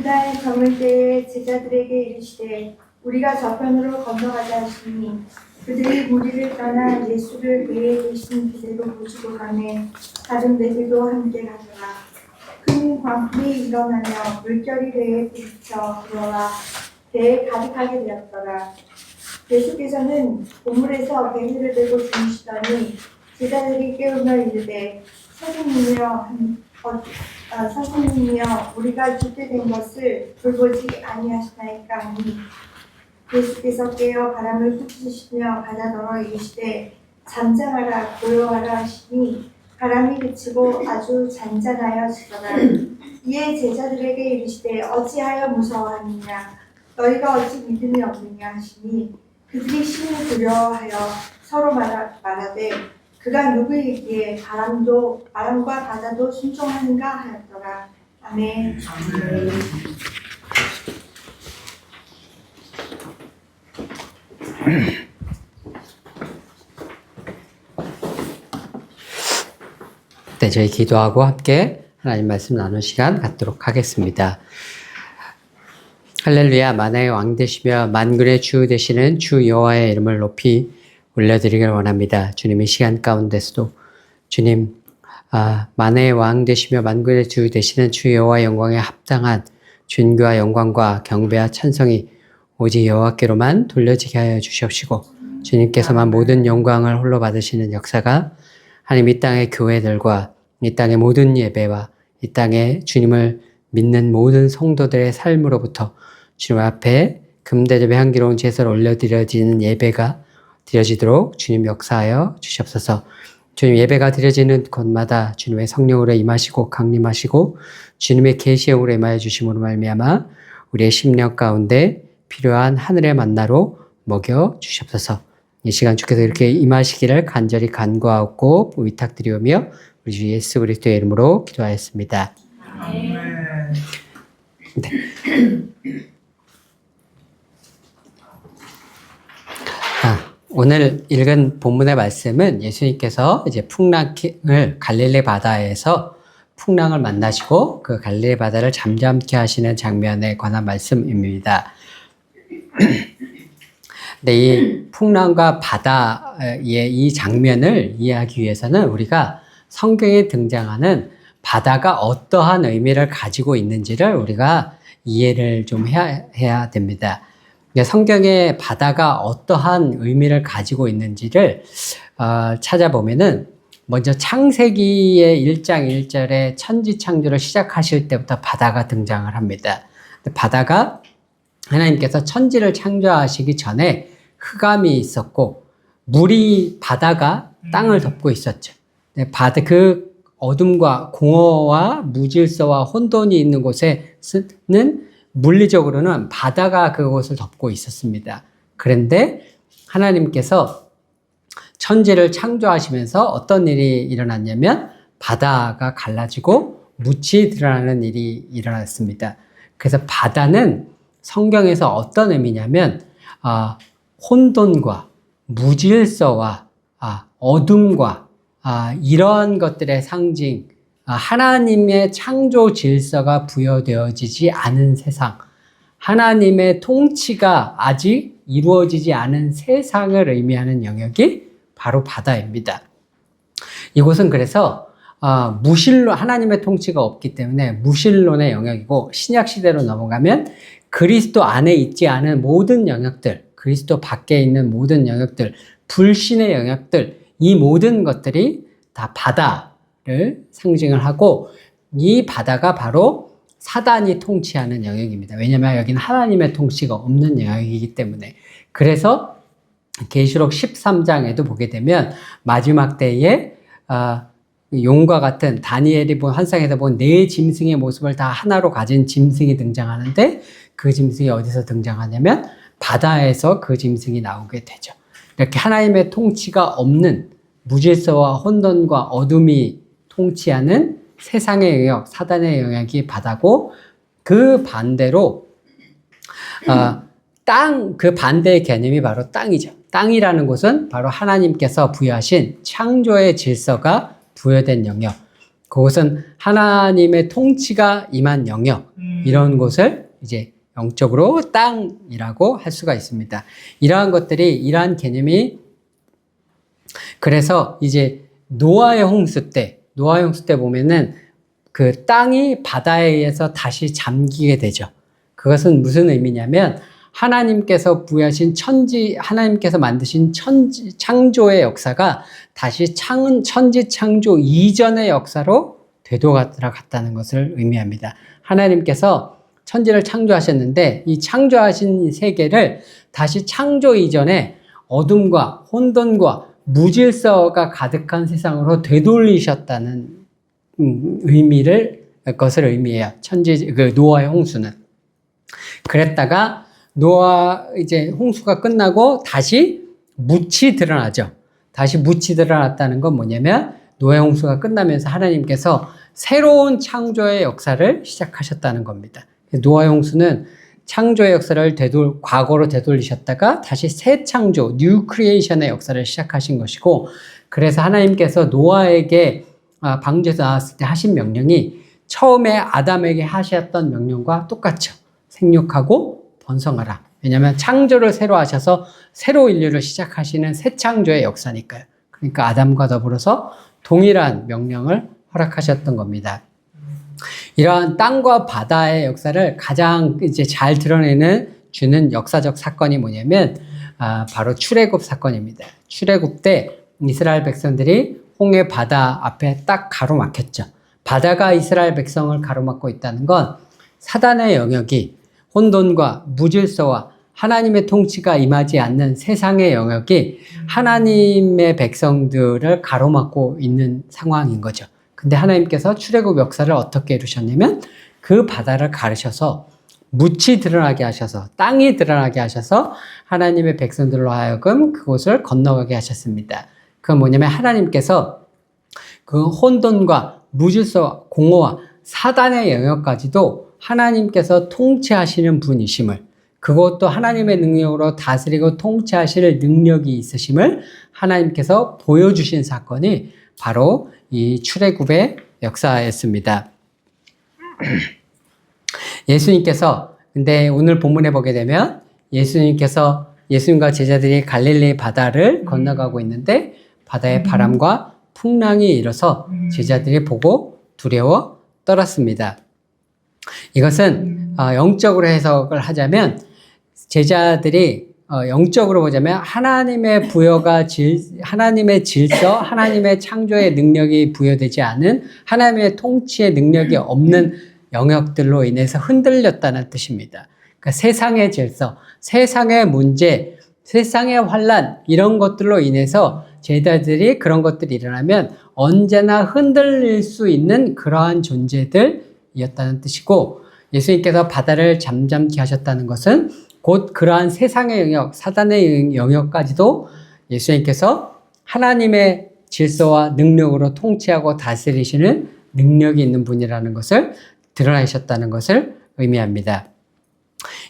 그날 저물 때에 제자들에게 이르시되 우리가 저편으로 건너가자 하시니 그들이 무리를 떠나 예수를 배에 계신 그대로 모시고 가매 다른 배들도 함께 가더라. 큰 광풍이 일어나며 물결이 배에 부딪혀 들어와 배에 가득하게 되었더라. 예수께서는 보물에서 배를 들고 주무시더니 제자들이 깨우며 이르되 선생님이여 우리가 죽게 된 것을 돌보지 아니하시나이까 하니 예수께서 깨어 바람을 푸시시며 바다더러 이르시되 잠잠하라 고요하라 하시니 바람이 그치고 아주 잔잔하여지더라. 이에 제자들에게 이르시되 어찌하여 무서워하느냐 너희가 어찌 믿음이 없느냐 하시니 그들이 심히 두려워하여 서로 말하되 그가 누구이기에 바람과 바다도 순종하는가 하였더라. 아멘. 네, 저희 기도하고 함께 하나님 말씀 나눈 시간 갖도록 하겠습니다. 할렐루야. 만화의 왕 되시며 만군의 주 되시는 주 여호와의 이름을 높이 올려드리길 원합니다. 주님의 시간 가운데서도 주님 만화의 왕 되시며 만군의 주 되시는 주 여호와의 영광에 합당한 존귀와 영광과 경배와 찬송이 오직 여호와께로만 돌려지게 하여 주시옵시고 주님께서만 모든 영광을 홀로 받으시는 역사가 하나님 이 땅의 교회들과 이 땅의 모든 예배와 이 땅에 주님을 믿는 모든 성도들의 삶으로부터 주님 앞에 금대접의 향기로운 제사를 올려드려지는 예배가 드려지도록 주님 역사하여 주시옵소서. 주님 예배가 드려지는 곳마다 주님의 성령으로 임하시고 강림하시고 주님의 계시의 영으로 임하여 주심으로 말미암아 우리의 심령 가운데 필요한 하늘의 만나로 먹여 주시옵소서. 이 시간 주께서 이렇게 임하시기를 간절히 간구하고 위탁드리오며 우리 주 예수 그리스도의 이름으로 기도하였습니다. 네. 오늘 읽은 본문의 말씀은 예수님께서 이제 풍랑을 갈릴리 바다에서 풍랑을 만나시고 그 갈릴리 바다를 잠잠케 하시는 장면에 관한 말씀입니다. 근데 이 풍랑과 바다의 이 장면을 이해하기 위해서는 우리가 성경에 등장하는 바다가 어떠한 의미를 가지고 있는지를 우리가 이해를 좀 해야 됩니다. 성경에 바다가 어떠한 의미를 가지고 있는지를 찾아보면은 먼저 창세기의 1장 1절에 천지창조를 시작하실 때부터 바다가 등장을 합니다. 바다가 하나님께서 천지를 창조하시기 전에 흑암이 있었고 물이 바다가 땅을 덮고 있었죠. 바다 그 어둠과 공허와 무질서와 혼돈이 있는 곳에는 물리적으로는 바다가 그곳을 덮고 있었습니다. 그런데 하나님께서 천지를 창조하시면서 어떤 일이 일어났냐면 바다가 갈라지고 묻이 드러나는 일이 일어났습니다. 그래서 바다는 성경에서 어떤 의미냐면 혼돈과 무질서와 어둠과 이런 것들의 상징, 하나님의 창조 질서가 부여되어지지 않은 세상, 하나님의 통치가 아직 이루어지지 않은 세상을 의미하는 영역이 바로 바다입니다. 이곳은 그래서 무신론, 하나님의 통치가 없기 때문에 무신론의 영역이고 신약 시대로 넘어가면 그리스도 안에 있지 않은 모든 영역들, 그리스도 밖에 있는 모든 영역들, 불신의 영역들, 이 모든 것들이 다 바다를 상징을 하고 이 바다가 바로 사단이 통치하는 영역입니다. 왜냐하면 여기는 하나님의 통치가 없는 영역이기 때문에. 그래서 계시록 13장에도 보게 되면 마지막 때에 용과 같은 다니엘이 본 환상에서 본 네 짐승의 모습을 다 하나로 가진 짐승이 등장하는데 그 짐승이 어디서 등장하냐면 바다에서 그 짐승이 나오게 되죠. 이렇게 하나님의 통치가 없는 무질서와 혼돈과 어둠이 통치하는 세상의 영역, 사단의 영역이 바다고 그 반대로 그 반대의 개념이 바로 땅이죠. 땅이라는 곳은 바로 하나님께서 부여하신 창조의 질서가 부여된 영역. 그것은 하나님의 통치가 임한 영역. 이런 곳을 이제 영적으로 땅이라고 할 수가 있습니다. 이러한 개념이 그래서 이제 노아의 홍수 때 보면은 그 땅이 바다에 의해서 다시 잠기게 되죠. 그것은 무슨 의미냐면 하나님께서 부여하신 하나님께서 만드신 창조의 역사가 다시 천지 창조 이전의 역사로 되돌아갔다는 것을 의미합니다. 하나님께서 천지를 창조하셨는데 이 창조하신 세계를 다시 창조 이전에 어둠과 혼돈과 무질서가 가득한 세상으로 되돌리셨다는 것을 의미해요. 노아의 홍수는. 그랬다가 이제 홍수가 끝나고 다시 묻이 드러나죠. 다시 묻이 드러났다는 건 뭐냐면 노아의 홍수가 끝나면서 하나님께서 새로운 창조의 역사를 시작하셨다는 겁니다. 노아의 홍수는 창조의 역사를 과거로 되돌리셨다가 다시 새 창조, 뉴 크리에이션의 역사를 시작하신 것이고, 그래서 하나님께서 노아에게 방주에서 나왔을 때 하신 명령이 처음에 아담에게 하셨던 명령과 똑같죠. 생육하고 번성하라. 왜냐하면 창조를 새로 하셔서 새로 인류를 시작하시는 새 창조의 역사니까요. 그러니까 아담과 더불어서 동일한 명령을 허락하셨던 겁니다. 이러한 땅과 바다의 역사를 가장 이제 잘 주는 역사적 사건이 뭐냐면 바로 출애굽 사건입니다. 출애굽 때 이스라엘 백성들이 홍해 바다 앞에 딱 가로막혔죠. 바다가 이스라엘 백성을 가로막고 있다는 건 사단의 영역이 혼돈과 무질서와 하나님의 통치가 임하지 않는 세상의 영역이 하나님의 백성들을 가로막고 있는 상황인 거죠. 근데 하나님께서 출애굽 역사를 어떻게 이루셨냐면 그 바다를 가르셔서 묻이 드러나게 하셔서 땅이 드러나게 하셔서 하나님의 백성들로 하여금 그곳을 건너가게 하셨습니다. 그건 뭐냐면 하나님께서 그 혼돈과 무질서와 공허와 사단의 영역까지도 하나님께서 통치하시는 분이심을, 그것도 하나님의 능력으로 다스리고 통치하실 능력이 있으심을 하나님께서 보여주신 사건이 바로 이 출애굽의 역사였습니다. 근데 오늘 본문에 보게 되면 예수님과 제자들이 갈릴리 바다를 건너가고 있는데 바다에 바람과 풍랑이 일어서 제자들이 보고 두려워 떨었습니다. 이것은 영적으로 해석을 하자면 제자들이 영적으로 보자면 하나님의 하나님의 질서, 하나님의 창조의 능력이 부여되지 않은 하나님의 통치의 능력이 없는 영역들로 인해서 흔들렸다는 뜻입니다. 그러니까 세상의 질서, 세상의 문제, 세상의 환란 이런 것들로 인해서 제자들이 그런 것들이 일어나면 언제나 흔들릴 수 있는 그러한 존재들이었다는 뜻이고, 예수님께서 바다를 잠잠케 하셨다는 것은 곧 그러한 세상의 영역, 사단의 영역까지도 예수님께서 하나님의 질서와 능력으로 통치하고 다스리시는 능력이 있는 분이라는 것을 드러내셨다는 것을 의미합니다.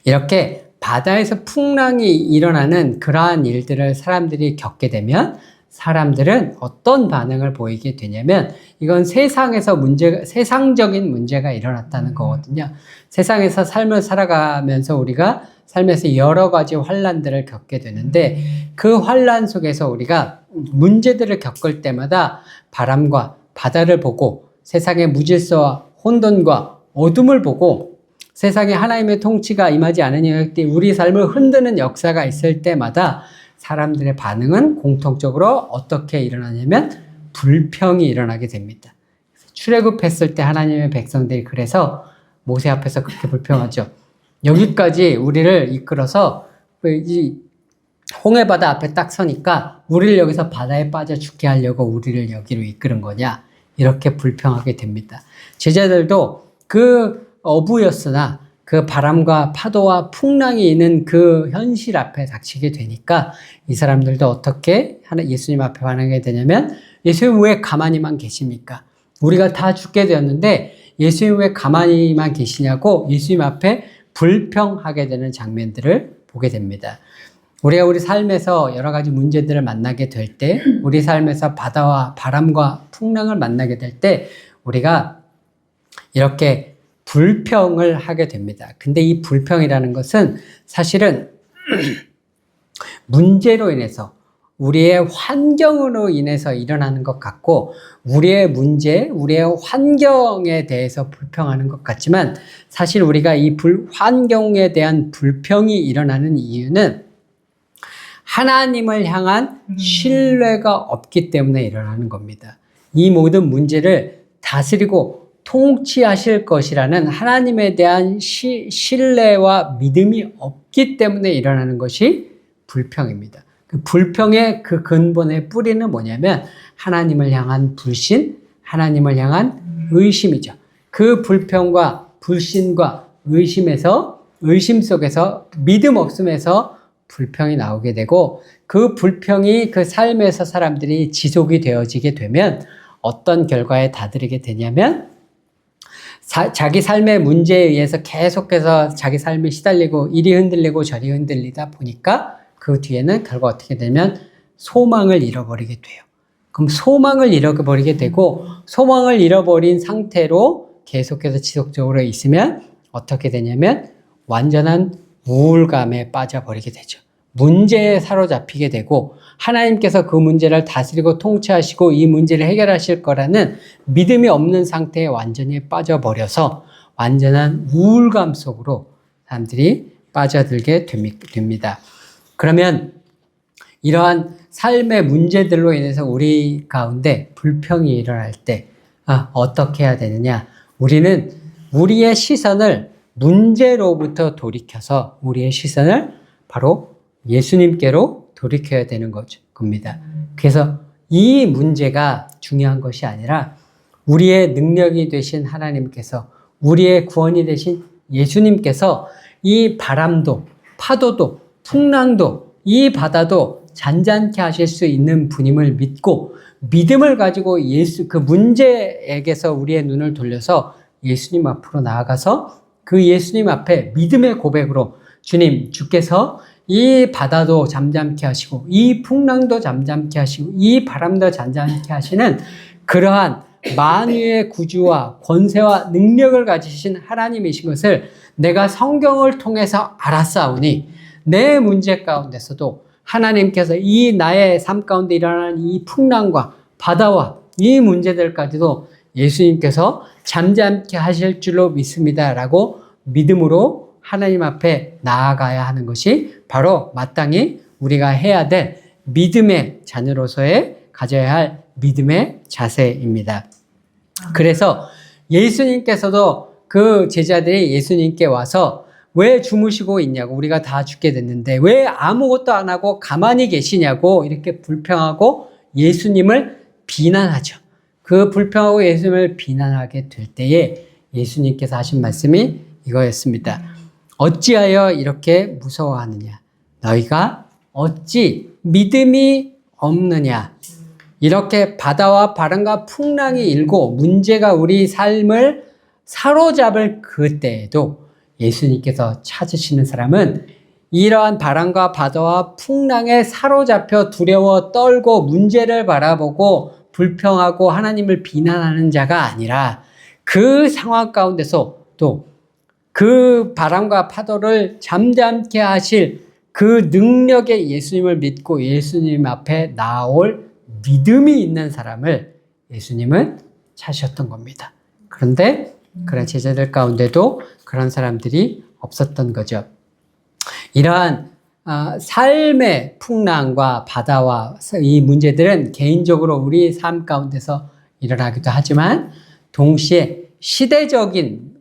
이렇게 바다에서 풍랑이 일어나는 그러한 일들을 사람들이 겪게 되면 사람들은 어떤 반응을 보이게 되냐면 이건 세상적인 문제가 일어났다는 거거든요. 세상에서 삶을 살아가면서 우리가 삶에서 여러 가지 환란들을 겪게 되는데 그 환란 속에서 우리가 문제들을 겪을 때마다 바람과 바다를 보고 세상의 무질서와 혼돈과 어둠을 보고 세상에 하나님의 통치가 임하지 않은 영역들이 우리 삶을 흔드는 역사가 있을 때마다 사람들의 반응은 공통적으로 어떻게 일어나냐면 불평이 일어나게 됩니다. 출애굽했을 때 하나님의 백성들이 그래서 모세 앞에서 그렇게 불평하죠. 여기까지 우리를 이끌어서 이 홍해바다 앞에 딱 서니까 우리를 여기서 바다에 빠져 죽게 하려고 우리를 여기로 이끄는 거냐, 이렇게 불평하게 됩니다. 제자들도 그 어부였으나 그 바람과 파도와 풍랑이 있는 그 현실 앞에 닥치게 되니까 이 사람들도 어떻게 예수님 앞에 반응하게 되냐면, 예수님 왜 가만히만 계십니까? 우리가 다 죽게 되었는데 예수님 왜 가만히만 계시냐고 예수님 앞에 불평하게 되는 장면들을 보게 됩니다. 우리가 우리 삶에서 여러 가지 문제들을 만나게 될 때, 우리 삶에서 바다와 바람과 풍랑을 만나게 될 때 우리가 이렇게 불평을 하게 됩니다. 근데 이 불평이라는 것은 사실은 문제로 인해서 우리의 환경으로 인해서 일어나는 것 같고 우리의 문제, 우리의 환경에 대해서 불평하는 것 같지만 사실 우리가 이 환경에 대한 불평이 일어나는 이유는 하나님을 향한 신뢰가 없기 때문에 일어나는 겁니다. 이 모든 문제를 다스리고 통치하실 것이라는 하나님에 대한 신뢰와 믿음이 없기 때문에 일어나는 것이 불평입니다. 그 불평의 그 근본의 뿌리는 뭐냐면 하나님을 향한 불신, 하나님을 향한 의심이죠. 그 불평과 불신과 의심 속에서 믿음 없음에서 불평이 나오게 되고 그 불평이 그 삶에서 사람들이 지속이 되어지게 되면 어떤 결과에 다다르게 되냐면 자기 삶의 문제에 의해서 계속해서 자기 삶이 시달리고 이리 흔들리고 저리 흔들리다 보니까 그 뒤에는 결과 어떻게 되면 소망을 잃어버리게 돼요. 그럼 소망을 잃어버리게 되고 소망을 잃어버린 상태로 계속해서 지속적으로 있으면 어떻게 되냐면 완전한 우울감에 빠져버리게 되죠. 문제에 사로잡히게 되고 하나님께서 그 문제를 다스리고 통치하시고 이 문제를 해결하실 거라는 믿음이 없는 상태에 완전히 빠져버려서 완전한 우울감 속으로 사람들이 빠져들게 됩니다. 그러면 이러한 삶의 문제들로 인해서 우리 가운데 불평이 일어날 때 어떻게 해야 되느냐? 우리는 우리의 시선을 문제로부터 돌이켜서 우리의 시선을 바로 예수님께로 돌이켜야 되는 겁니다. 그래서 이 문제가 중요한 것이 아니라 우리의 능력이 되신 하나님께서 우리의 구원이 되신 예수님께서 이 바람도 파도도 풍랑도 이 바다도 잔잔케 하실 수 있는 분임을 믿고 믿음을 가지고 그 문제에게서 우리의 눈을 돌려서 예수님 앞으로 나아가서 그 예수님 앞에 믿음의 고백으로 주님, 주께서 이 바다도 잠잠케 하시고 이 풍랑도 잠잠케 하시고 이 바람도 잠잠케 하시는 그러한 만유의 구주와 권세와 능력을 가지신 하나님이신 것을 내가 성경을 통해서 알았사오니 내 문제 가운데서도 하나님께서 이 나의 삶 가운데 일어나는 이 풍랑과 바다와 이 문제들까지도 예수님께서 잠잠케 하실 줄로 믿습니다. 라고 믿음으로 하나님 앞에 나아가야 하는 것이 바로 마땅히 우리가 해야 될 믿음의 자녀로서의 가져야 할 믿음의 자세입니다. 그래서 예수님께서도 그 제자들이 예수님께 와서 왜 주무시고 있냐고 우리가 다 죽게 됐는데 왜 아무것도 안 하고 가만히 계시냐고 이렇게 불평하고 예수님을 비난하죠. 그 불평하고 예수님을 비난하게 될 때에 예수님께서 하신 말씀이 이거였습니다. 어찌하여 이렇게 무서워하느냐? 너희가 어찌 믿음이 없느냐? 이렇게 바다와 바람과 풍랑이 일고 문제가 우리 삶을 사로잡을 그때에도 예수님께서 찾으시는 사람은 이러한 바람과 바다와 풍랑에 사로잡혀 두려워 떨고 문제를 바라보고 불평하고 하나님을 비난하는 자가 아니라 그 상황 가운데서 또 그 바람과 파도를 잠잠케 하실 그 능력의 예수님을 믿고 예수님 앞에 나올 믿음이 있는 사람을 예수님은 찾으셨던 겁니다. 그런데 그런 제자들 가운데도 그런 사람들이 없었던 거죠. 이러한 삶의 풍랑과 바다와 이 문제들은 개인적으로 우리 삶 가운데서 일어나기도 하지만 동시에 시대적인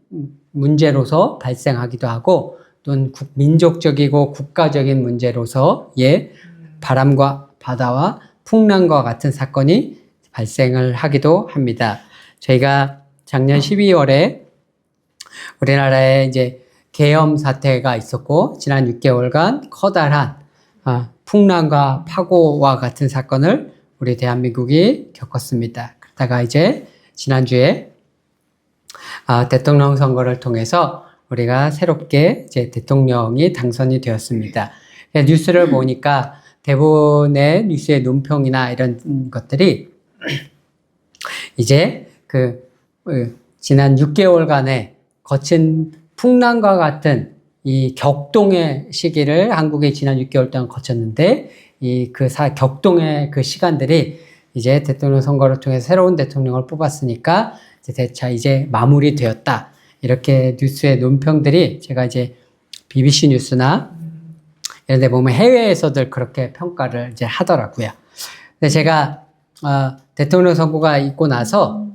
문제로서 발생하기도 하고 또는 민족적이고 국가적인 문제로서의 바람과 바다와 풍랑과 같은 사건이 발생을 하기도 합니다. 저희가 작년 12월에 우리나라에 이제 계엄 사태가 있었고 지난 6개월간 커다란 풍랑과 파고와 같은 사건을 우리 대한민국이 겪었습니다. 그러다가 이제 지난주에 대통령 선거를 통해서 우리가 새롭게 이제 대통령이 당선이 되었습니다. 뉴스를 보니까 대부분의 뉴스의 논평이나 이런 것들이 이제 지난 6개월간의 거친 풍랑과 같은 이 격동의 시기를 한국이 지난 6개월 동안 거쳤는데 격동의 그 시간들이 이제 대통령 선거를 통해 새로운 대통령을 뽑았으니까 이제 마무리되었다. 이렇게 뉴스의 논평들이 제가 이제 BBC 뉴스나 이런 데 보면 해외에서들 그렇게 평가를 이제 하더라고요. 근데 제가 대통령 선거가 있고 나서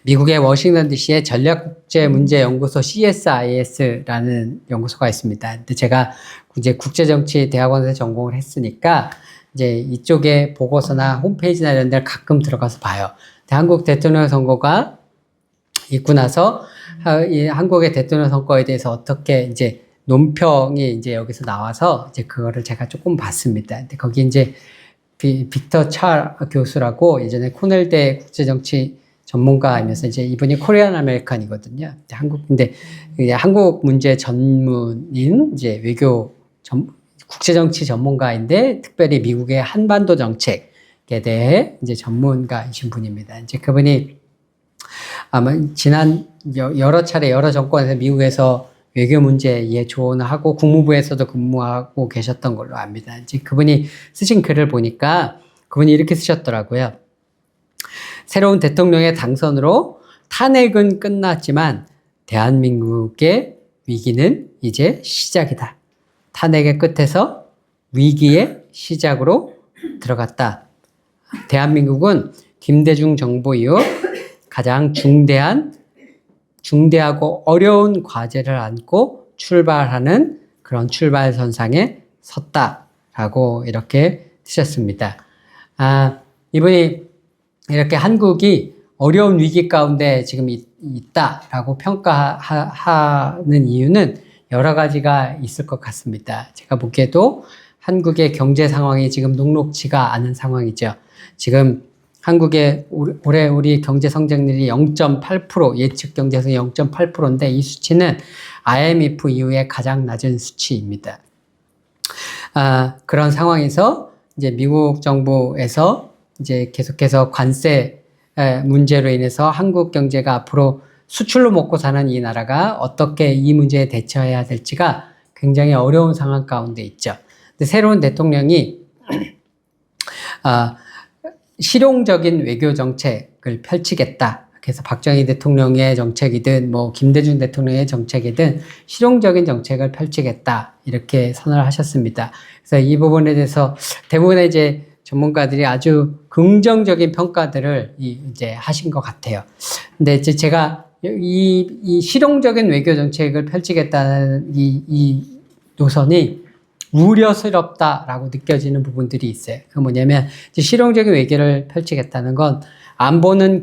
미국의 워싱턴 DC에 전략국제문제연구소 CSIS라는 연구소가 있습니다. 근데 제가 이제 국제정치대학원에서 전공을 했으니까 이제 이쪽에 보고서나 홈페이지나 이런 데를 가끔 들어가서 봐요. 한국 대통령 선거가 있고 나서 이 한국의 대통령 선거에 대해서 어떻게 이제 논평이 이제 여기서 나와서 이제 그거를 제가 조금 봤습니다. 근데 거기 이제 빅터 차 교수라고 예전에 코넬대 국제정치 전문가이면서 이제 이분이 코리안 아메리칸이거든요. 근데 한국 문제 전문인 이제 국제정치 전문가인데 특별히 미국의 한반도 정책에 대해 이제 전문가이신 분입니다. 이제 그분이 아마 지난 여러 차례 여러 정권에서 미국에서 외교 문제에 조언을 하고 국무부에서도 근무하고 계셨던 걸로 압니다. 이제 그분이 쓰신 글을 보니까 그분이 이렇게 쓰셨더라고요. 새로운 대통령의 당선으로 탄핵은 끝났지만 대한민국의 위기는 이제 시작이다. 탄핵의 끝에서 위기의 시작으로 들어갔다. 대한민국은 김대중 정부 이후 가장 중대하고 어려운 과제를 안고 출발하는 그런 출발선상에 섰다라고 이렇게 쓰셨습니다. 이분이 이렇게 한국이 어려운 위기 가운데 지금 있다라고 평가하는 이유는 여러 가지가 있을 것 같습니다. 제가 보기에도 한국의 경제 상황이 지금 녹록지가 않은 상황이죠. 지금 한국의 올해 우리 경제 성장률이 0.8%, 예측 경제성이 0.8%인데 이 수치는 IMF 이후에 가장 낮은 수치입니다. 그런 상황에서 이제 미국 정부에서 이제 계속해서 관세 문제로 인해서 한국 경제가 앞으로 수출로 먹고 사는 이 나라가 어떻게 이 문제에 대처해야 될지가 굉장히 어려운 상황 가운데 있죠. 근데 새로운 대통령이 실용적인 외교 정책을 펼치겠다. 그래서 박정희 대통령의 정책이든 김대중 대통령의 정책이든 실용적인 정책을 펼치겠다. 이렇게 선언을 하셨습니다. 그래서 이 부분에 대해서 대부분의 이제 전문가들이 아주 긍정적인 평가들을 이제 하신 것 같아요. 근데 이제 제가 이 실용적인 외교 정책을 펼치겠다는 이 노선이 우려스럽다라고 느껴지는 부분들이 있어요. 그 뭐냐면 실용적인 외교를 펼치겠다는 건 안보는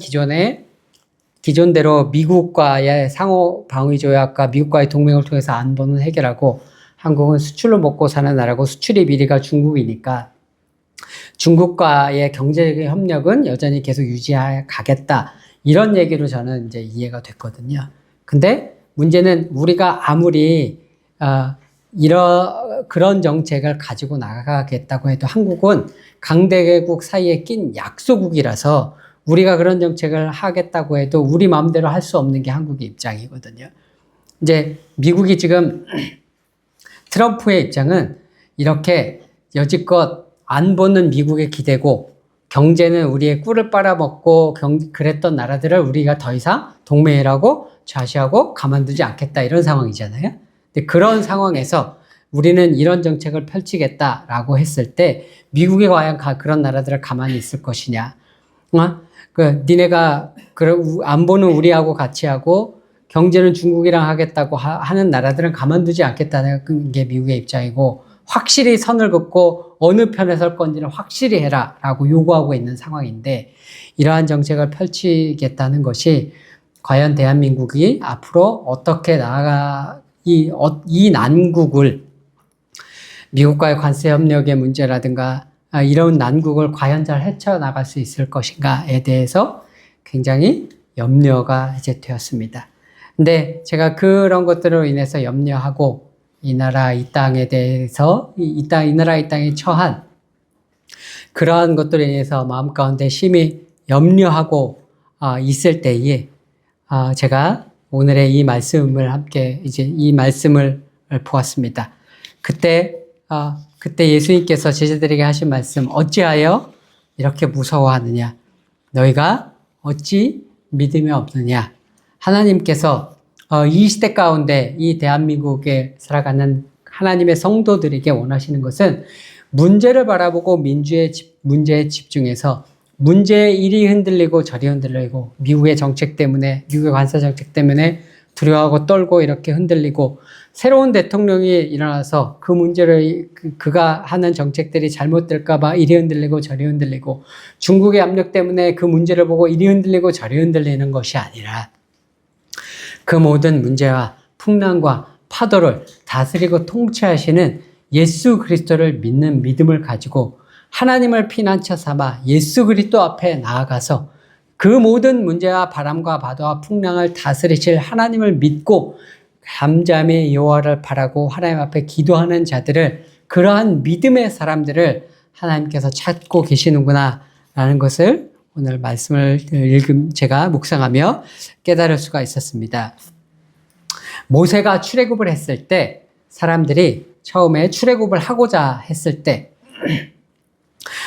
기존대로 미국과의 상호 방위 조약과 미국과의 동맹을 통해서 안보는 해결하고 한국은 수출로 먹고 사는 나라고 수출입 1위가 중국이니까 중국과의 경제적인 협력은 여전히 계속 유지해 가겠다. 이런 얘기로 저는 이제 이해가 됐거든요. 근데 문제는 우리가 아무리 그런 정책을 가지고 나가겠다고 해도 한국은 강대국 사이에 낀 약소국이라서 우리가 그런 정책을 하겠다고 해도 우리 마음대로 할 수 없는 게 한국의 입장이거든요. 이제 미국이 지금 트럼프의 입장은 이렇게 여지껏 안보는 미국의 기대고 경제는 우리의 꿀을 빨아먹고 그랬던 나라들을 우리가 더 이상 동맹이라고 좌시하고 가만두지 않겠다 이런 상황이잖아요. 근데 그런 상황에서 우리는 이런 정책을 펼치겠다라고 했을 때 미국이 과연 그런 나라들을 가만히 있을 것이냐? 니네가 안보는 우리하고 같이 하고 경제는 중국이랑 하겠다고 하는 나라들은 가만두지 않겠다는 게 미국의 입장이고 확실히 선을 긋고 어느 편에 설 건지는 확실히 해라 라고 요구하고 있는 상황인데 이러한 정책을 펼치겠다는 것이 과연 대한민국이 앞으로 어떻게 이 난국을 미국과의 관세 협력의 문제라든가 이런 난국을 과연 잘 헤쳐나갈 수 있을 것인가에 대해서 굉장히 염려가 이제 되었습니다. 근데 제가 그런 것들로 인해서 염려하고 이 나라 이 땅에 대해서 이 나라 이 땅에 처한 그러한 것들에 인해서 마음 가운데 심히 염려하고 있을 때에 제가 오늘의 이 말씀을 함께 이제 이 말씀을 보았습니다. 그때 예수님께서 제자들에게 하신 말씀, 어찌하여 이렇게 무서워하느냐? 너희가 어찌 믿음이 없느냐? 하나님께서 이 시대 가운데 이 대한민국에 살아가는 하나님의 성도들에게 원하시는 것은 문제를 바라보고 문제에 집중해서 문제에 이리 흔들리고 저리 흔들리고 미국의 정책 때문에 미국의 관세 정책 때문에 두려워하고 떨고 이렇게 흔들리고 새로운 대통령이 일어나서 그 문제를 그가 하는 정책들이 잘못될까 봐 이리 흔들리고 저리 흔들리고 중국의 압력 때문에 그 문제를 보고 이리 흔들리고 저리 흔들리는 것이 아니라 그 모든 문제와 풍랑과 파도를 다스리고 통치하시는 예수 그리스도를 믿는 믿음을 가지고 하나님을 피난처 삼아 예수 그리스도 앞에 나아가서 그 모든 문제와 바람과 파도와 풍랑을 다스리실 하나님을 믿고 잠잠히 여호와를 바라고 하나님 앞에 기도하는 자들을, 그러한 믿음의 사람들을 하나님께서 찾고 계시는구나 라는 것을 오늘 말씀을 제가 묵상하며 깨달을 수가 있었습니다. 모세가 출애굽을 했을 때 사람들이 처음에 출애굽을 하고자 했을 때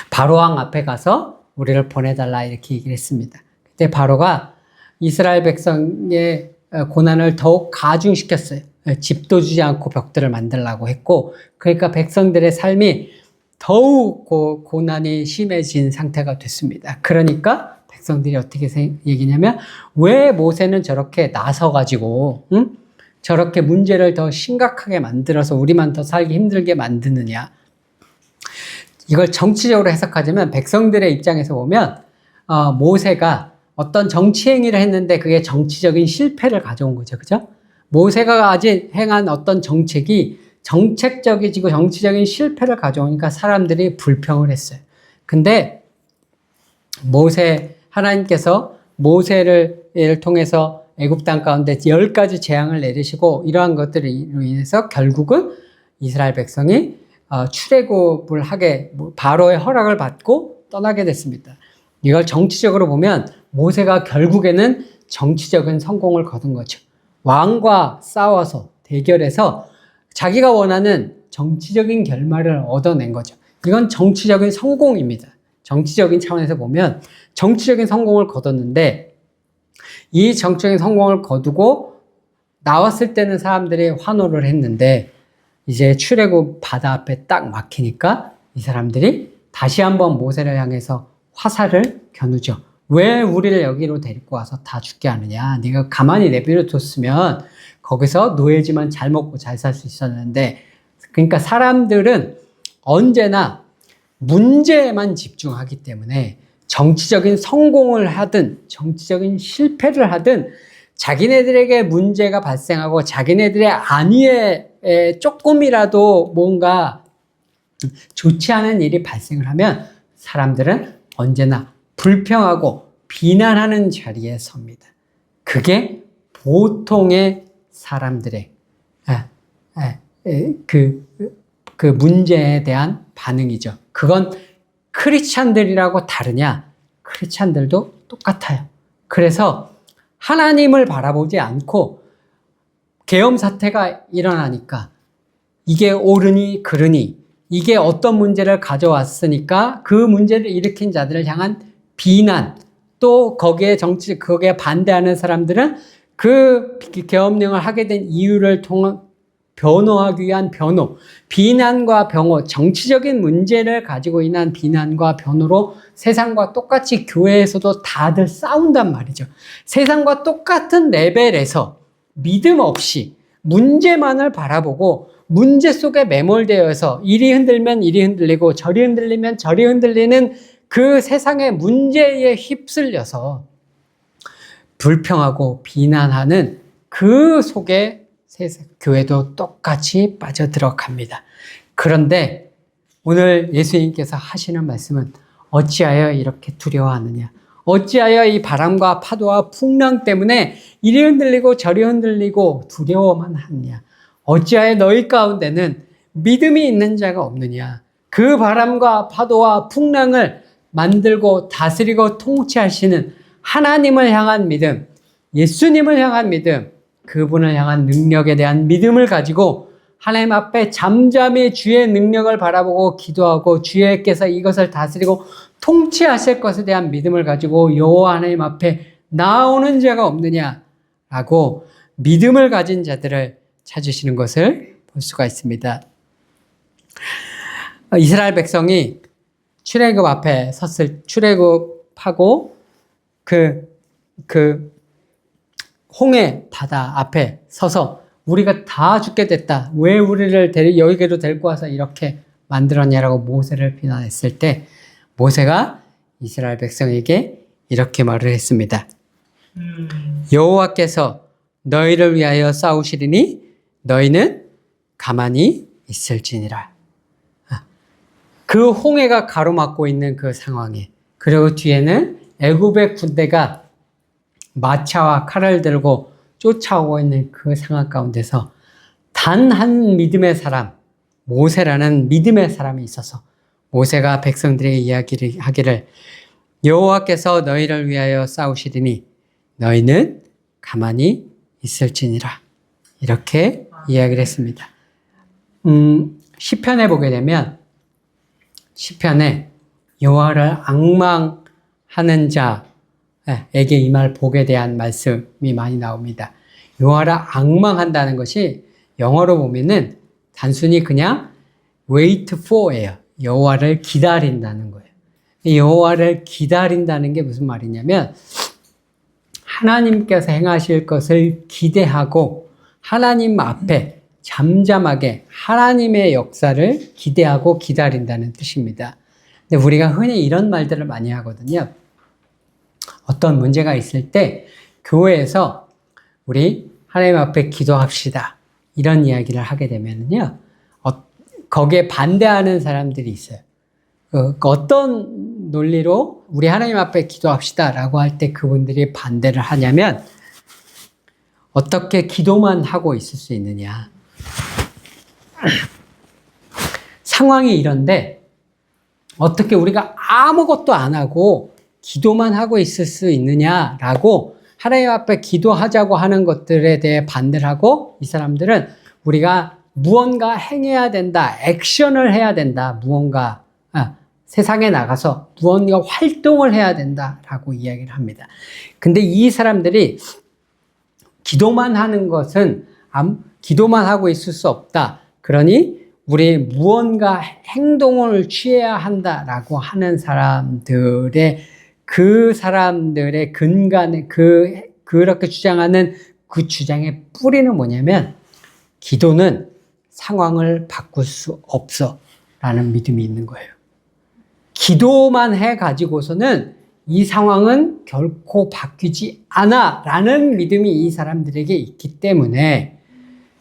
바로왕 앞에 가서 우리를 보내달라 이렇게 얘기를 했습니다. 그때 바로가 이스라엘 백성의 고난을 더욱 가중시켰어요. 집도 주지 않고 벽들을 만들라고 했고, 그러니까 백성들의 삶이 더욱 고난이 심해진 상태가 됐습니다. 그러니까 백성들이 어떻게 얘기냐면, 왜 모세는 저렇게 나서가지고 저렇게 문제를 더 심각하게 만들어서 우리만 더 살기 힘들게 만드느냐. 이걸 정치적으로 해석하자면 백성들의 입장에서 보면 모세가 어떤 정치 행위를 했는데 그게 정치적인 실패를 가져온 거죠. 그죠? 모세가 아직 행한 어떤 정책이 정책적이고 정치적인 실패를 가져오니까 사람들이 불평을 했어요. 근데 하나님께서 모세를 통해서 애굽 땅 가운데 10가지 재앙을 내리시고 이러한 것들로 인해서 결국은 이스라엘 백성이 출애굽을 하게 바로의 허락을 받고 떠나게 됐습니다. 이걸 정치적으로 보면 모세가 결국에는 정치적인 성공을 거둔 거죠. 왕과 싸워서 대결해서 자기가 원하는 정치적인 결말을 얻어낸 거죠. 이건 정치적인 성공입니다. 정치적인 차원에서 보면 정치적인 성공을 거뒀는데, 이 정치적인 성공을 거두고 나왔을 때는 사람들이 환호를 했는데 이제 출애굽 바다 앞에 딱 막히니까 이 사람들이 다시 한번 모세를 향해서 화살을 겨누죠. 왜 우리를 여기로 데리고 와서 다 죽게 하느냐? 네가 가만히 내버려뒀으면 거기서 노예지만 잘 먹고 잘 살 수 있었는데. 그러니까 사람들은 언제나 문제에만 집중하기 때문에 정치적인 성공을 하든 정치적인 실패를 하든 자기네들에게 문제가 발생하고 자기네들의 안위에 조금이라도 뭔가 좋지 않은 일이 발생을 하면 사람들은 언제나 불평하고 비난하는 자리에 섭니다. 그게 보통의 사람들의 그 문제에 대한 반응이죠. 그건 크리스찬들이라고 다르냐? 크리스찬들도 똑같아요. 그래서 하나님을 바라보지 않고 계엄 사태가 일어나니까 이게 옳으니 그르니, 이게 어떤 문제를 가져왔으니까 그 문제를 일으킨 자들을 향한 비난, 또 거기에 반대하는 사람들은 그 계엄령을 하게 된 이유를 변호하기 위한 변호, 비난과 변호, 정치적인 문제를 가지고 인한 비난과 변호로 세상과 똑같이 교회에서도 다들 싸운단 말이죠. 세상과 똑같은 레벨에서 믿음 없이 문제만을 바라보고 문제 속에 매몰되어서 이리 흔들면 이리 흔들리고 저리 흔들리면 저리 흔들리는 그 세상의 문제에 휩쓸려서 불평하고 비난하는 그 속에 교회도 똑같이 빠져들어갑니다. 그런데 오늘 예수님께서 하시는 말씀은 어찌하여 이렇게 두려워하느냐? 어찌하여 이 바람과 파도와 풍랑 때문에 이리 흔들리고 저리 흔들리고 두려워만 하느냐? 어찌하여 너희 가운데는 믿음이 있는 자가 없느냐? 그 바람과 파도와 풍랑을 만들고 다스리고 통치하시는 하나님을 향한 믿음, 예수님을 향한 믿음, 그분을 향한 능력에 대한 믿음을 가지고 하나님 앞에 잠잠히 주의 능력을 바라보고 기도하고 주께서 이것을 다스리고 통치하실 것에 대한 믿음을 가지고 여호와 하나님 앞에 나오는 자가 없느냐라고 믿음을 가진 자들을 찾으시는 것을 볼 수가 있습니다. 이스라엘 백성이 출애굽 앞에 출애굽하고 그 홍해 바다 앞에 서서 우리가 다 죽게 됐다. 왜 우리를 여기로 데리고 와서 이렇게 만들었냐라고 모세를 비난했을 때 모세가 이스라엘 백성에게 이렇게 말을 했습니다. 여호와께서 너희를 위하여 싸우시리니 너희는 가만히 있을지니라. 그 홍해가 가로막고 있는 그 상황에 그리고 뒤에는 애굽의 군대가 마차와 칼을 들고 쫓아오고 있는 그 상황 가운데서 단 한 믿음의 사람, 모세라는 믿음의 사람이 있어서 모세가 백성들에게 이야기를 하기를 여호와께서 너희를 위하여 싸우시리니 너희는 가만히 있을지니라. 이렇게 이야기를 했습니다. 시편에 보게 되면 시편에 여호와를 앙망하는 자에게 이 말 복에 대한 말씀이 많이 나옵니다. 여호와를 앙망한다는 것이 영어로 보면은 단순히 그냥 wait for예요. 여호와를 기다린다는 거예요. 여호와를 기다린다는 게 무슨 말이냐면 하나님께서 행하실 것을 기대하고 하나님 앞에 잠잠하게 하나님의 역사를 기대하고 기다린다는 뜻입니다. 근데 우리가 흔히 이런 말들을 많이 하거든요. 어떤 문제가 있을 때 교회에서 우리 하나님 앞에 기도합시다. 이런 이야기를 하게 되면요. 거기에 반대하는 사람들이 있어요. 어떤 논리로 우리 하나님 앞에 기도합시다 라고 할 때 그분들이 반대를 하냐면 어떻게 기도만 하고 있을 수 있느냐. 상황이 이런데 어떻게 우리가 아무것도 안 하고 기도만 하고 있을 수 있느냐라고 하나님 앞에 기도하자고 하는 것들에 대해 반대를 하고 이 사람들은 우리가 무언가 행해야 된다, 액션을 해야 된다, 세상에 나가서 무언가 활동을 해야 된다라고 이야기를 합니다. 근데 이 사람들이 기도만 하는 것은 기도만 하고 있을 수 없다. 그러니 우리 무언가 행동을 취해야 한다라고 하는 그 사람들의 근간에 그렇게 주장하는 그 주장의 뿌리는 뭐냐면 기도는 상황을 바꿀 수 없어 라는 믿음이 있는 거예요. 기도만 해가지고서는 이 상황은 결코 바뀌지 않아 라는 믿음이 이 사람들에게 있기 때문에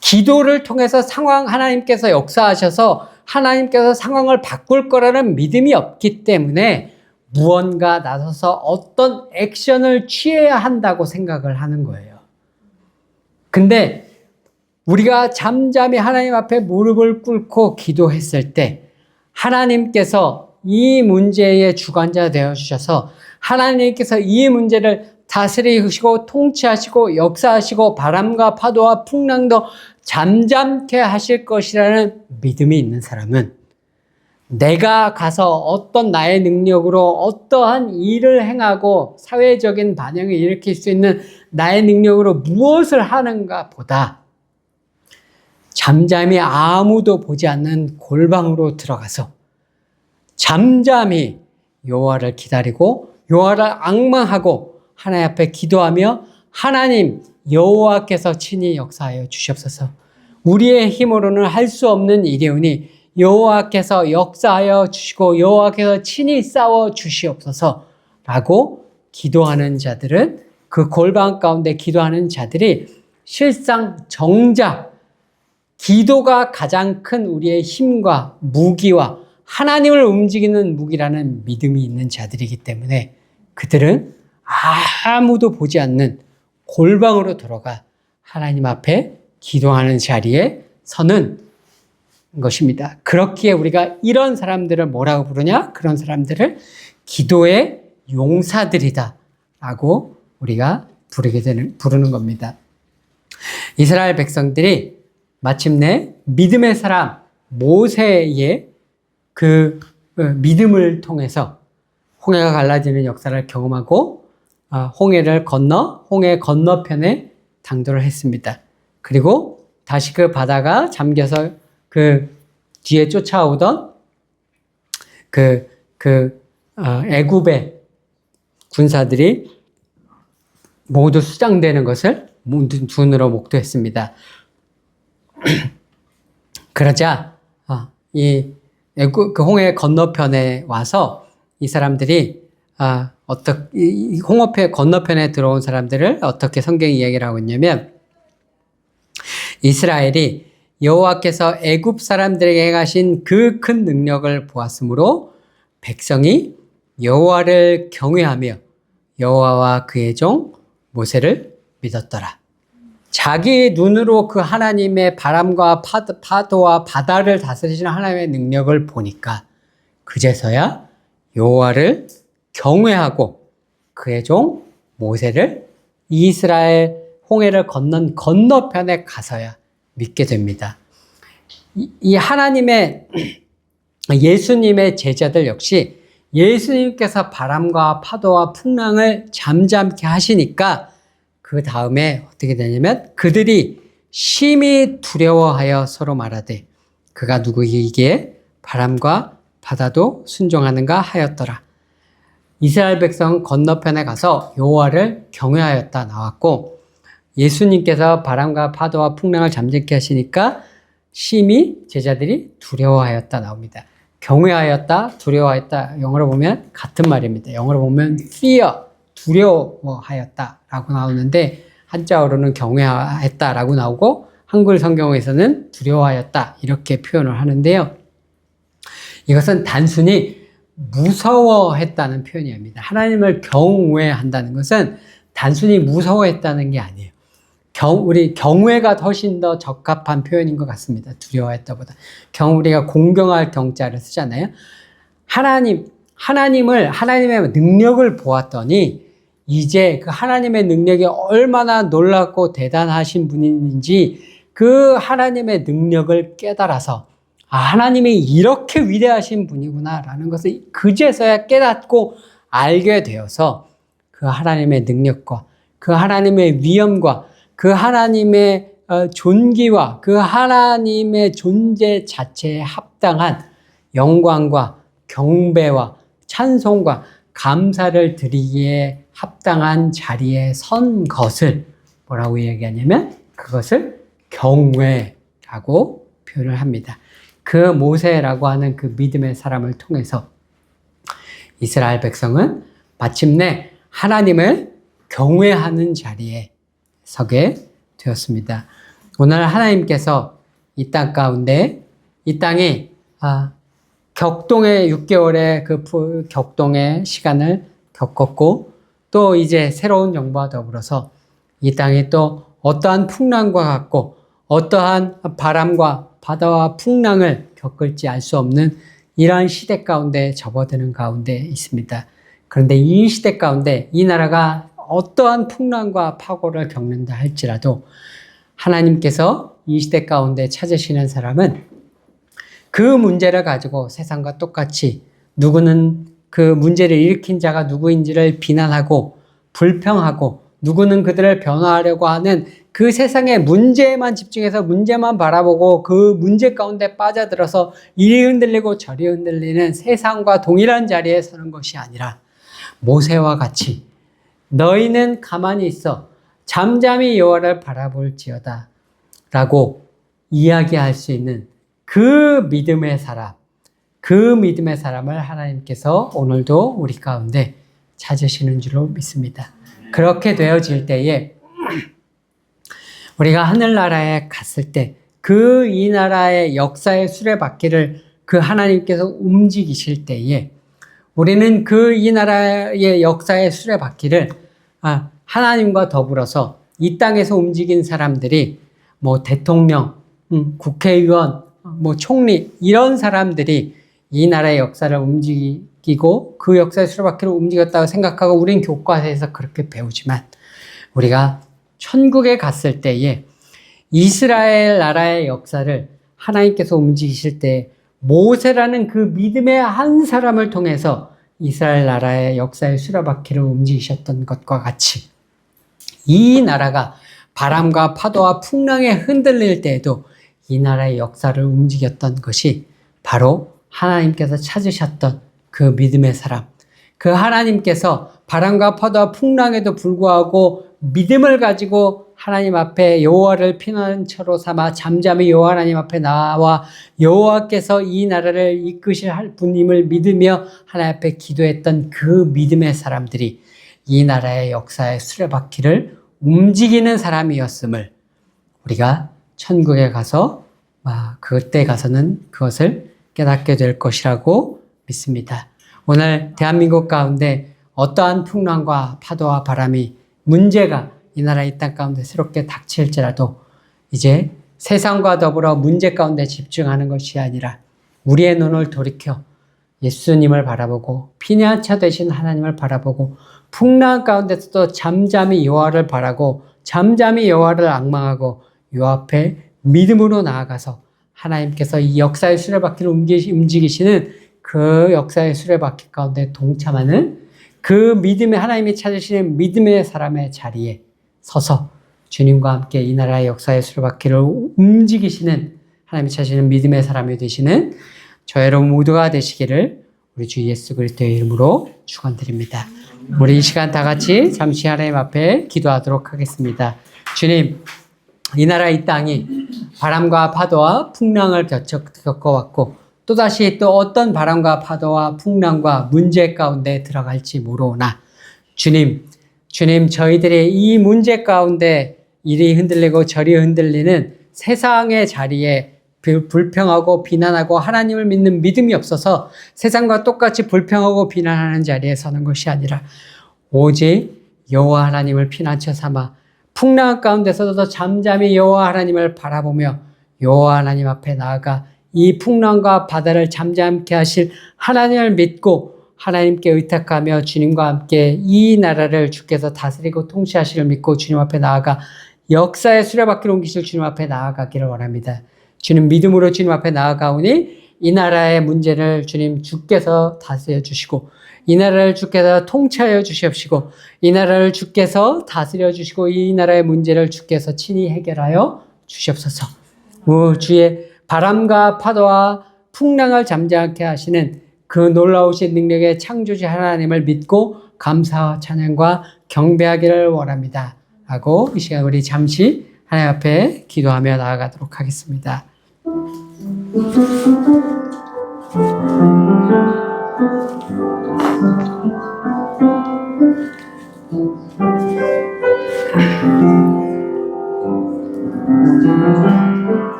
기도를 통해서 하나님께서 역사하셔서 하나님께서 상황을 바꿀 거라는 믿음이 없기 때문에 무언가 나서서 어떤 액션을 취해야 한다고 생각을 하는 거예요. 근데 우리가 잠잠히 하나님 앞에 무릎을 꿇고 기도했을 때 하나님께서 이 문제의 주관자 되어주셔서 하나님께서 이 문제를 다스리시고 통치하시고 역사하시고 바람과 파도와 풍랑도 잠잠케 하실 것이라는 믿음이 있는 사람은 내가 가서 어떤 나의 능력으로 어떠한 일을 행하고 사회적인 반영을 일으킬 수 있는 나의 능력으로 무엇을 하는가 보다 잠잠히 아무도 보지 않는 골방으로 들어가서 잠잠히 여호와를 기다리고 여호와를 앙망하고 하나님 앞에 기도하며 하나님 여호와께서 친히 역사하여 주시옵소서. 우리의 힘으로는 할 수 없는 일이오니 여호와께서 역사하여 주시고 여호와께서 친히 싸워 주시옵소서 라고 기도하는 자들은 그 골방 가운데 기도하는 자들이 실상 정작 기도가 가장 큰 우리의 힘과 무기와 하나님을 움직이는 무기라는 믿음이 있는 자들이기 때문에 그들은 아무도 보지 않는 골방으로 들어가 하나님 앞에 기도하는 자리에 서는 것입니다. 그렇기에 우리가 이런 사람들을 뭐라고 부르냐? 그런 사람들을 기도의 용사들이다 라고 우리가 부르는 겁니다. 이스라엘 백성들이 마침내 믿음의 사람 모세의 그 믿음을 통해서 홍해가 갈라지는 역사를 경험하고 홍해를 건너 홍해 건너편에 당도를 했습니다. 그리고 다시 그 바다가 잠겨서 그 뒤에 쫓아오던 애굽의 군사들이 모두 수장되는 것을 눈으로 목도했습니다. 그러자 그 홍해 건너편에 와서 이 사람들이 이 홍해 건너편에 들어온 사람들을 어떻게 성경이 이야기를 하고 있냐면, 이스라엘이 여호와께서 애굽 사람들에게 행하신 그 큰 능력을 보았으므로 백성이 여호와를 경외하며 여호와와 그의 종 모세를 믿었더라. 자기 눈으로 그 하나님의 바람과 파도와 바다를 다스리시는 하나님의 능력을 보니까 그제서야 여호와를 경외하고 그의 종 모세를 이스라엘 홍해를 건넌 건너편에 가서야 믿게 됩니다. 이 하나님의 예수님의 제자들 역시 예수님께서 바람과 파도와 풍랑을 잠잠케 하시니까 그 다음에 어떻게 되냐면, 그들이 심히 두려워하여 서로 말하되 그가 누구이기에 바람과 바다도 순종하는가 하였더라. 이스라엘 백성 건너편에 가서 여호와를 경외하였다 나왔고, 예수님께서 바람과 파도와 풍랑을 잠잠케 하시니까 심히 제자들이 두려워하였다 나옵니다. 경외하였다, 두려워하였다, 영어로 보면 같은 말입니다. 영어로 보면 fear, 두려워하였다라고 나오는데 한자어로는 경외했다라고 나오고 한글 성경에서는 두려워하였다 이렇게 표현을 하는데요. 이것은 단순히 무서워했다는 표현입니다. 하나님을 경외한다는 것은 단순히 무서워했다는 게 아니에요. 우리 경외가 훨씬 더 적합한 표현인 것 같습니다. 두려워했다보다. 우리가 공경할 경자를 쓰잖아요. 하나님의 능력을 보았더니 이제 그 하나님의 능력이 얼마나 놀랍고 대단하신 분인지 그 하나님의 능력을 깨달아서 하나님이 이렇게 위대하신 분이구나라는 것을 그제서야 깨닫고 알게 되어서 그 하나님의 능력과 그 하나님의 위엄과 그 하나님의 존귀와 그 하나님의 존재 자체에 합당한 영광과 경배와 찬송과 감사를 드리기에 합당한 자리에 선 것을 뭐라고 얘기하냐면 그것을 경외라고 표현을 합니다. 그 모세라고 하는 그 믿음의 사람을 통해서 이스라엘 백성은 마침내 하나님을 경외하는 자리에 서게 되었습니다. 오늘 하나님께서 이 땅 가운데, 이 땅이 격동의 6개월의 그 격동의 시간을 겪었고, 또 이제 새로운 정부와 더불어서 이 땅이 또 어떠한 풍랑과 같고 어떠한 바람과 바다와 풍랑을 겪을지 알 수 없는 이러한 시대 가운데 접어드는 가운데 있습니다. 그런데 이 시대 가운데 이 나라가 어떠한 풍랑과 파고를 겪는다 할지라도 하나님께서 이 시대 가운데 찾으시는 사람은 그 문제를 가지고 세상과 똑같이 누구는 그 문제를 일으킨 자가 누구인지를 비난하고 불평하고 누구는 그들을 변화하려고 하는 그 세상의 문제에만 집중해서 문제만 바라보고 그 문제 가운데 빠져들어서 이리 흔들리고 저리 흔들리는 세상과 동일한 자리에 서는 것이 아니라 모세와 같이 너희는 가만히 있어 잠잠히 여호와를 바라볼지어다 라고 이야기할 수 있는 그 믿음의 사람을 하나님께서 오늘도 우리 가운데 찾으시는 줄로 믿습니다. 그렇게 되어질 때에 우리가 하늘나라에 갔을 때 그 이 나라의 역사의 수레바퀴를 그 하나님께서 움직이실 때에 우리는 그 이 나라의 역사의 수레바퀴를 하나님과 더불어서 이 땅에서 움직인 사람들이 뭐 대통령, 국회의원, 뭐 총리 이런 사람들이 이 나라의 역사를 움직이고 그 역사의 수레바퀴를 움직였다고 생각하고 우린 교과서에서 그렇게 배우지만 우리가 천국에 갔을 때에 이스라엘 나라의 역사를 하나님께서 움직이실 때 모세라는 그 믿음의 한 사람을 통해서 이스라엘 나라의 역사의 수레바퀴를 움직이셨던 것과 같이 이 나라가 바람과 파도와 풍랑에 흔들릴 때에도 이 나라의 역사를 움직였던 것이 바로 하나님께서 찾으셨던 그 믿음의 사람, 그 하나님께서 바람과 파도와 풍랑에도 불구하고 믿음을 가지고 하나님 앞에 여호와를 피난처로 삼아 잠잠히 여호와 하나님 앞에 나와 여호와께서 이 나라를 이끄실 분임을 믿으며 하나님 앞에 기도했던 그 믿음의 사람들이 이 나라의 역사의 수레바퀴를 움직이는 사람이었음을 우리가 천국에 가서 그때 가서는 그것을 깨닫게 될 것이라고 믿습니다. 오늘 대한민국 가운데 어떠한 풍랑과 파도와 바람이 문제가 이 나라 이 땅 가운데 새롭게 닥칠지라도 이제 세상과 더불어 문제 가운데 집중하는 것이 아니라 우리의 눈을 돌이켜 예수님을 바라보고 피난처 되신 하나님을 바라보고 풍랑 가운데서도 잠잠히 여호와를 바라고 잠잠히 여호와를 앙망하고 요 앞에 믿음으로 나아가서 하나님께서 이 역사의 수레바퀴를 움직이시는 그 역사의 수레바퀴 가운데 동참하는 그 믿음의 하나님이 찾으시는 믿음의 사람의 자리에 서서 주님과 함께 이 나라의 역사의 수레바퀴를 움직이시는 하나님이 찾으시는 믿음의 사람이 되시는 저 여러분 모두가 되시기를 우리 주 예수 그리스도의 이름으로 축원드립니다. 우리 이 시간 다 같이 잠시 하나님 앞에 기도하도록 하겠습니다. 주님, 이 나라 이 땅이 바람과 파도와 풍랑을 겪어왔고 또다시 또 어떤 바람과 파도와 풍랑과 문제 가운데 들어갈지 모르오나 주님 저희들이 이 문제 가운데 이리 흔들리고 저리 흔들리는 세상의 자리에 불평하고 비난하고 하나님을 믿는 믿음이 없어서 세상과 똑같이 불평하고 비난하는 자리에 서는 것이 아니라 오직 여호와 하나님을 피난처 삼아 풍랑 가운데서도 잠잠히 여호와 하나님을 바라보며 여호와 하나님 앞에 나아가 이 풍랑과 바다를 잠잠케 하실 하나님을 믿고 하나님께 의탁하며 주님과 함께 이 나라를 주께서 다스리고 통치하시를 믿고 주님 앞에 나아가 역사의 수레바퀴를 옮기실 주님 앞에 나아가기를 원합니다. 주님 믿음으로 주님 앞에 나아가오니 이 나라의 문제를 주님 주께서 다스려 주시고 이 나라를 주께서 통치하여 주시옵시고 이 나라를 주께서 다스려 주시고 이 나라의 문제를 주께서 친히 해결하여 주시옵소서. 주의 바람과 파도와 풍랑을 잠잠케 하시는 그 놀라우신 능력의 창조주 하나님을 믿고 감사와 찬양과 경배하기를 원합니다. 하고 이 시간 우리 잠시 하나님 앞에 기도하며 나아가도록 하겠습니다.